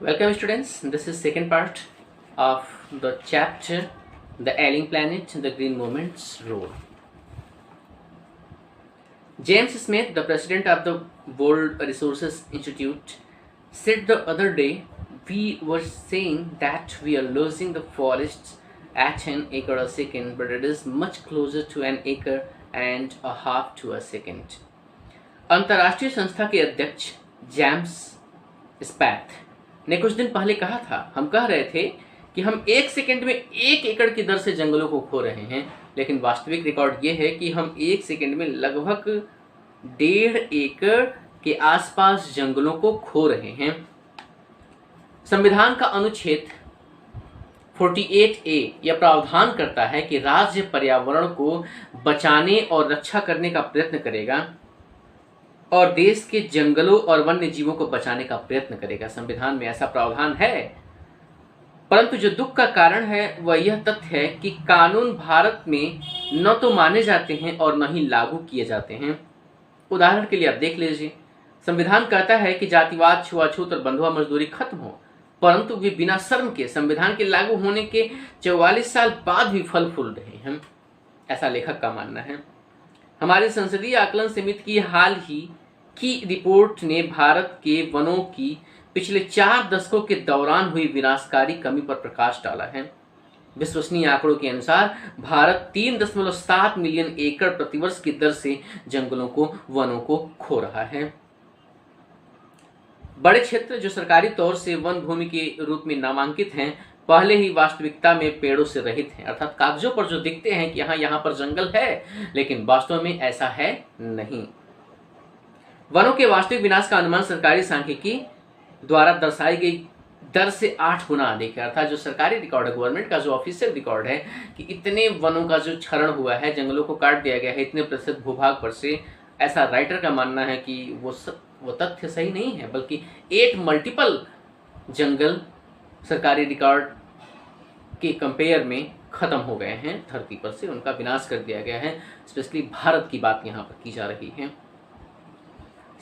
Welcome students, this is second part of the chapter The Alien Planet, the Green Movement's Role. James Smith, the president of the World Resources Institute, said the other day we were saying that we are losing the forests at an acre a second, but it is much closer to an acre and a half to a second. अंतर्राष्ट्रीय संस्था के अध्यक्ष James स्पैथ ने कुछ दिन पहले कहा था, हम कह रहे थे कि हम एक सेकंड में 1 एकड़ की दर से जंगलों को खो रहे हैं, लेकिन वास्तविक रिकॉर्ड ये है कि हम 1 सेकंड में लगभग 1.5 एकड़ के आसपास जंगलों को खो रहे हैं। संविधान का अनुच्छेद 48A यह प्रावधान करता है कि राज्य पर्यावरण को बचाने और रक्षा करने का प्रयत्न करेगा और देश के जंगलों और वन्य जीवों को बचाने का प्रयत्न करेगा। संविधान में ऐसा प्रावधान है, परंतु जो दुख का कारण है वह यह तथ्य है कि कानून भारत में न तो माने जाते हैं और न ही लागू किए जाते हैं। उदाहरण के लिए आप देख लीजिए, संविधान कहता है कि जातिवाद, छुआछूत और बंधुआ मजदूरी खत्म हो, परंतु वे बिना शर्म के संविधान के लागू होने के 44 साल बाद भी फल फूल रहे हैं, ऐसा लेखक का मानना है। हमारे संसदीय आकलन समिति की हाल ही की रिपोर्ट ने भारत के वनों की पिछले 4 दशकों के दौरान हुई विनाशकारी कमी पर प्रकाश डाला है। विश्वसनीय आंकड़ों के अनुसार भारत 3.7 मिलियन एकड़ प्रतिवर्ष की दर से जंगलों को, वनों को खो रहा है। बड़े क्षेत्र जो सरकारी तौर से वन भूमि के रूप में नामांकित हैं, पहले ही वास्तविकता में पेड़ों से रहित हैं, अर्थात कागजों पर जो दिखते हैं कि यहाँ पर जंगल है, लेकिन वास्तव में ऐसा है नहीं। वनों के वास्तविक विनाश का अनुमान सरकारी सांख्यिकी द्वारा दर्शाई गई दर से 8 गुना अधिक है, अर्थात जो सरकारी रिकॉर्ड है, गवर्नमेंट का जो ऑफिशियल रिकॉर्ड है कि इतने वनों का जो क्षरण हुआ है, जंगलों को काट दिया गया है इतने प्रतिशत भूभाग पर से, ऐसा राइटर का मानना है कि वो तथ्य सही नहीं है, बल्कि 8 मल्टीपल जंगल सरकारी रिकॉर्ड के कंपेयर में खत्म हो गए हैं धरती पर से, उनका विनाश कर दिया गया है। स्पेशली भारत की बात यहाँ पर की जा रही है।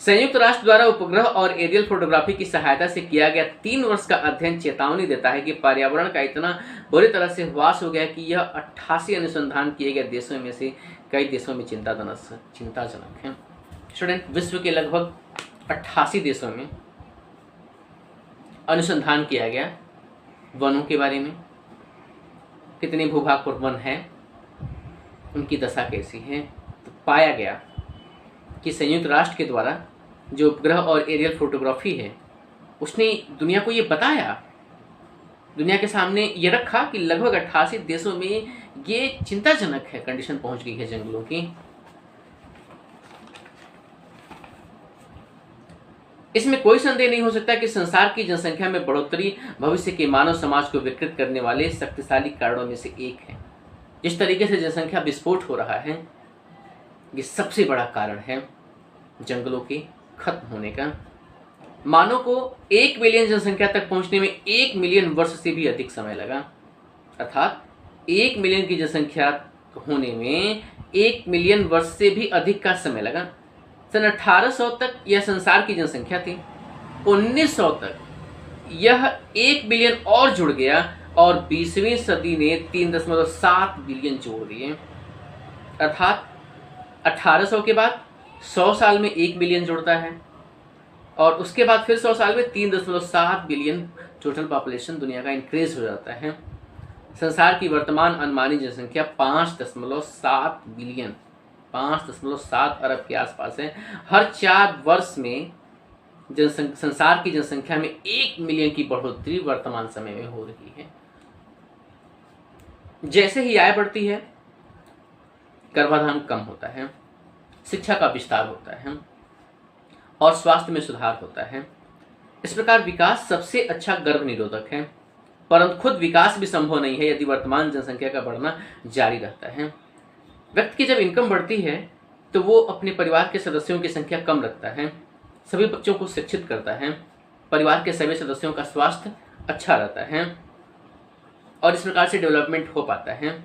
संयुक्त राष्ट्र द्वारा उपग्रह और एरियल फोटोग्राफी की सहायता से किया गया 3 वर्ष का अध्ययन चेतावनी देता है कि पर्यावरण का इतना बुरी तरह से ह्रास हो गया कि यह 88 अनुसंधान किए गए देशों में से कई देशों में चिंताजनक है। स्टूडेंट, विश्व के लगभग 88 देशों में अनुसंधान किया गया वनों के बारे में, कितने भूभाग पर वन है, उनकी दशा कैसी है। तो पाया गया कि संयुक्त राष्ट्र के द्वारा जो उपग्रह और एरियल फोटोग्राफी है, उसने दुनिया को ये बताया, दुनिया के सामने ये रखा कि लगभग 88 देशों में ये चिंताजनक है, कंडीशन पहुंच गई है जंगलों की। इसमें कोई संदेह नहीं हो सकता कि संसार की जनसंख्या में बढ़ोतरी भविष्य के मानव समाज को विकृत करने वाले शक्तिशाली कारणों में से एक है। जिस तरीके से जनसंख्या विस्फोट हो रहा है, ये सबसे बड़ा कारण है जंगलों के खत्म होने का। मानव को 1 बिलियन जनसंख्या तक पहुंचने में 1 मिलियन वर्ष से भी अधिक समय लगा, अर्थात 1 मिलियन की जनसंख्या होने में 1 मिलियन वर्ष से भी अधिक का समय लगा। सन 1800 तक यह संसार की जनसंख्या थी, 1900 तक यह 1 बिलियन और जुड़ गया और 20वीं सदी ने 3.7 बिलियन जोड़ दिए, अर्थात 1800 के बाद 100 साल में 1 बिलियन जुड़ता है और उसके बाद फिर 100 साल में 3.7 बिलियन टोटल पॉपुलेशन दुनिया का इंक्रीज हो जाता है। संसार की वर्तमान अनुमानित जनसंख्या 5.7 बिलियन, 5.7 अरब के आसपास है। हर 4 वर्ष में संसार की जनसंख्या में 1 मिलियन की बढ़ोतरी वर्तमान समय में हो रही है। जैसे ही आय बढ़ती है, गर्भाधान कम होता है, शिक्षा का विस्तार होता है और स्वास्थ्य में सुधार होता है। इस प्रकार विकास सबसे अच्छा गर्भ निरोधक है, परंतु खुद विकास भी संभव नहीं है यदि वर्तमान जनसंख्या का बढ़ना जारी रहता है। व्यक्ति की जब इनकम बढ़ती है तो वो अपने परिवार के सदस्यों की संख्या कम रखता है, सभी बच्चों को शिक्षित करता है, परिवार के सभी सदस्यों का स्वास्थ्य अच्छा रहता है और इस प्रकार से डेवलपमेंट हो पाता है।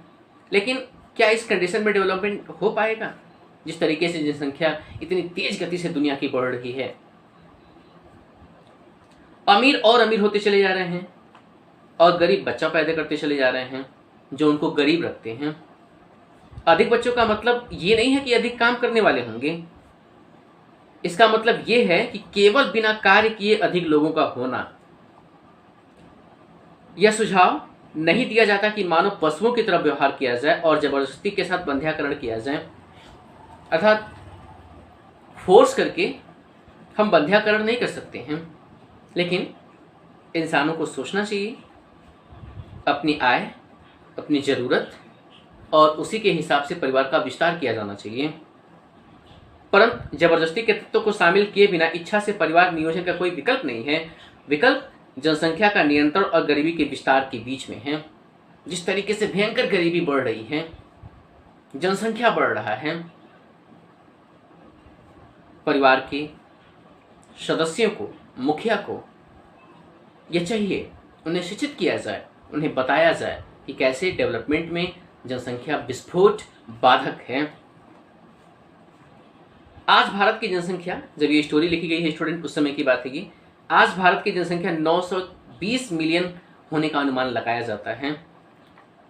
लेकिन क्या इस कंडीशन में डेवलपमेंट हो पाएगा जिस तरीके से जनसंख्या इतनी तेज गति से दुनिया की बढ़ रही है? अमीर और अमीर होते चले जा रहे हैं और गरीब बच्चा पैदा करते चले जा रहे हैं जो उनको गरीब रखते हैं। अधिक बच्चों का मतलब ये नहीं है कि अधिक काम करने वाले होंगे, इसका मतलब ये है कि केवल बिना कार्य किए अधिक लोगों का होना। यह सुझाव नहीं दिया जाता कि मानव पशुओं की तरह व्यवहार किया जाए और जबरदस्ती के साथ बंध्याकरण किया जाए, अर्थात फोर्स करके हम बंध्याकरण नहीं कर सकते हैं। लेकिन इंसानों को सोचना चाहिए, अपनी आय, अपनी ज़रूरत और उसी के हिसाब से परिवार का विस्तार किया जाना चाहिए। परंतु जबरदस्ती के तत्वों को शामिल किए बिना इच्छा से परिवार नियोजन का कोई विकल्प नहीं है। विकल्प जनसंख्या का नियंत्रण और गरीबी के विस्तार के बीच में है। जिस तरीके से भयंकर गरीबी बढ़ रही है, जनसंख्या बढ़ रहा है, परिवार के सदस्यों को, मुखिया को यह चाहिए उन्हें शिक्षित किया जाए, उन्हें बताया जाए कि कैसे डेवलपमेंट में जनसंख्या विस्फोट बाधक है। आज भारत की जनसंख्या, जब ये स्टोरी लिखी गई है स्टूडेंट, उस समय की बात है कि आज भारत की जनसंख्या 920 मिलियन होने का अनुमान लगाया जाता है।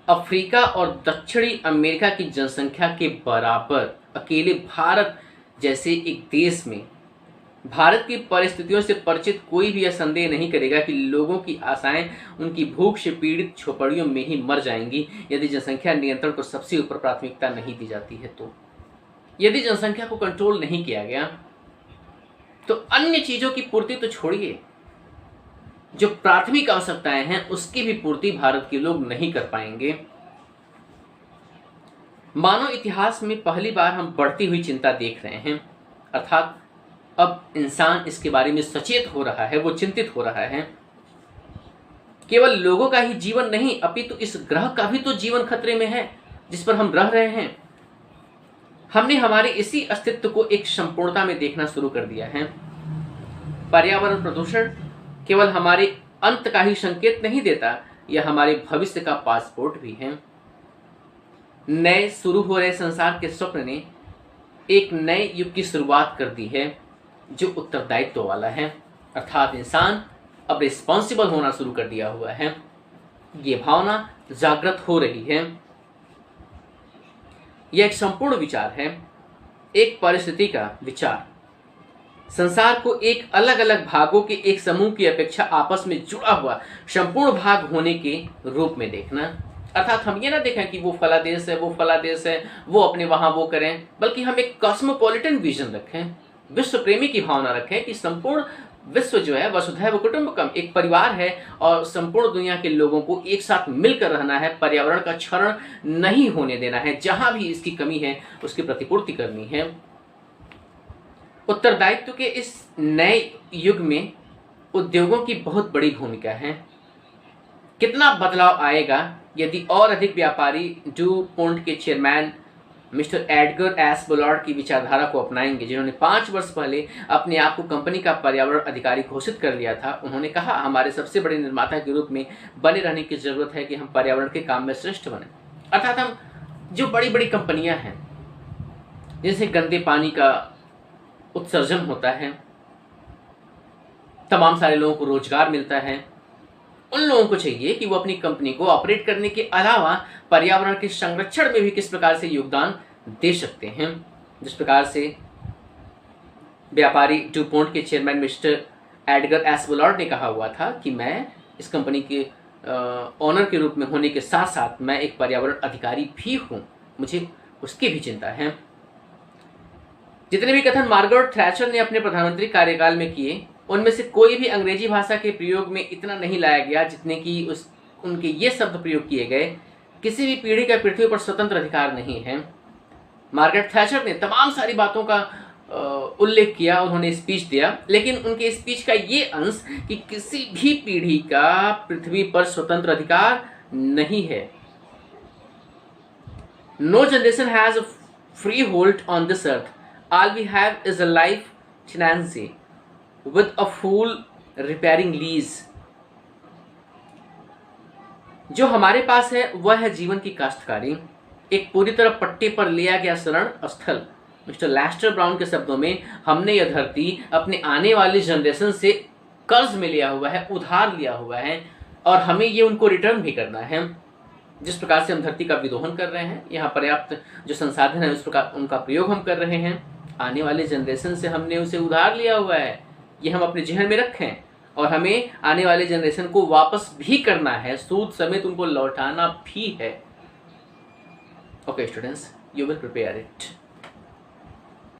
अफ्रीका और दक्षिणी अमेरिका की जनसंख्या के बराबर अकेले भारत जैसे एक देश में, भारत की परिस्थितियों से परिचित कोई भी यह संदेह नहीं करेगा कि लोगों की आशाएं उनकी भूख से पीड़ित झोपड़ियों में ही मर जाएंगी यदि जनसंख्या नियंत्रण को सबसे ऊपर प्राथमिकता नहीं दी जाती है। तो यदि जनसंख्या को कंट्रोल नहीं किया गया तो अन्य चीजों की पूर्ति तो छोड़िए, जो प्राथमिक आवश्यकताएं हैं उसकी भी पूर्ति भारत के लोग नहीं कर पाएंगे। मानव इतिहास में पहली बार हम बढ़ती हुई चिंता देख रहे हैं, अर्थात अब इंसान इसके बारे में सचेत हो रहा है, वो चिंतित हो रहा है। केवल लोगों का ही जीवन नहीं, अपितु इस ग्रह का भी तो जीवन खतरे में है जिस पर हम रह रहे हैं। हमने हमारे इसी अस्तित्व को एक संपूर्णता में देखना शुरू कर दिया है। पर्यावरण प्रदूषण केवल हमारे अंत का ही संकेत नहीं देता, यह हमारे भविष्य का पासपोर्ट भी है। नए शुरू हो रहे संसार के स्वप्न ने एक नए युग की शुरुआत कर दी है जो उत्तरदायित्व वाला है, अर्थात इंसान अब रिस्पॉन्सिबल होना शुरू कर दिया हुआ है। ये भावना जागृत हो रही है। यह एक संपूर्ण विचार है, एक परिस्थिति का विचार। संसार को एक अलग अलग भागों के एक समूह की अपेक्षा आपस में जुड़ा हुआ संपूर्ण भाग होने के रूप में देखना, अर्थात हम ये ना देखें कि वो फला देश है, वो फला देश है, वो अपने वहां वो करें, बल्कि हम एक कॉस्मोपॉलिटन विजन रखें, विश्व प्रेमी की भावना रखें कि संपूर्ण विश्व जो है वसुधैव कुटुंबकम एक परिवार है और संपूर्ण दुनिया के लोगों को एक साथ मिलकर रहना है। पर्यावरण का क्षरण नहीं होने देना है, जहां भी इसकी कमी है उसकी प्रतिपूर्ति करनी है। उत्तरदायित्व के इस नए युग में उद्योगों की बहुत बड़ी भूमिका है। कितना बदलाव आएगा यदि और अधिक व्यापारी डू पोंट के chairman mister Edgar S Bullard की विचारधारा को अपनाएंगे, जिन्होंने 5 वर्ष पहले अपने आप को कंपनी का पर्यावरण अधिकारी घोषित कर लिया था। उन्होंने कहा, हमारे सबसे बड़े निर्माता के रूप में बने रहने की जरूरत है कि हम पर्यावरण के काम में श्रेष्ठ बने। अर्थात हम जो बड़ी बड़ी कंपनियां हैं जिनसे गंदे पानी का उत्सर्जन होता है, तमाम सारे लोगों को रोजगार मिलता है, उन लोगों को चाहिए कि वो अपनी कंपनी को ऑपरेट करने के अलावा पर्यावरण के संरक्षण में भी किस प्रकार से योगदान दे सकते हैं। जिस प्रकार से व्यापारी डुपोंट के chairman mister Edgar S Bullard ने कहा हुआ था कि मैं इस कंपनी के ऑनर के रूप में होने के साथ साथ मैं एक पर्यावरण अधिकारी भी हूं, मुझे उसकी भी चिंता है। जितने भी कथन मार्गरेट थैचर ने अपने प्रधानमंत्री कार्यकाल में किए, उनमें से कोई भी अंग्रेजी भाषा के प्रयोग में इतना नहीं लाया गया जितने कि उनके ये शब्द प्रयोग किए गए, किसी भी पीढ़ी का पृथ्वी पर स्वतंत्र अधिकार नहीं है। मार्गरेट थैचर ने तमाम सारी बातों का उल्लेख किया, उन्होंने स्पीच दिया, लेकिन उनके स्पीच का ये अंश कि किसी भी पीढ़ी का पृथ्वी पर स्वतंत्र अधिकार नहीं है। No generation has a freehold on this earth, all we have is a life tenancy with a full repairing lease। जो हमारे पास है वह है जीवन की काश्तकारी, एक पूरी तरह पट्टे पर लिया गया शरण स्थल। मिस्टर लेस्टर ब्राउन के शब्दों में, हमने यह धरती अपने आने वाली जनरेशन से कर्ज में लिया हुआ है, उधार लिया हुआ है, और हमें ये उनको रिटर्न भी करना है। जिस प्रकार से हम धरती का विदोहन कर रहे हैं, यहाँ पर्याप्त जो संसाधन है उस प्रकार उनका प्रयोग हम कर रहे हैं, आने वाले जनरेशन से हमने उसे उधार लिया हुआ है, ये हम अपने जहन में रखें, और हमें आने वाले जनरेशन को वापस भी करना है, सूद समेत उनको लौटाना भी है। Okay students, you will prepare it.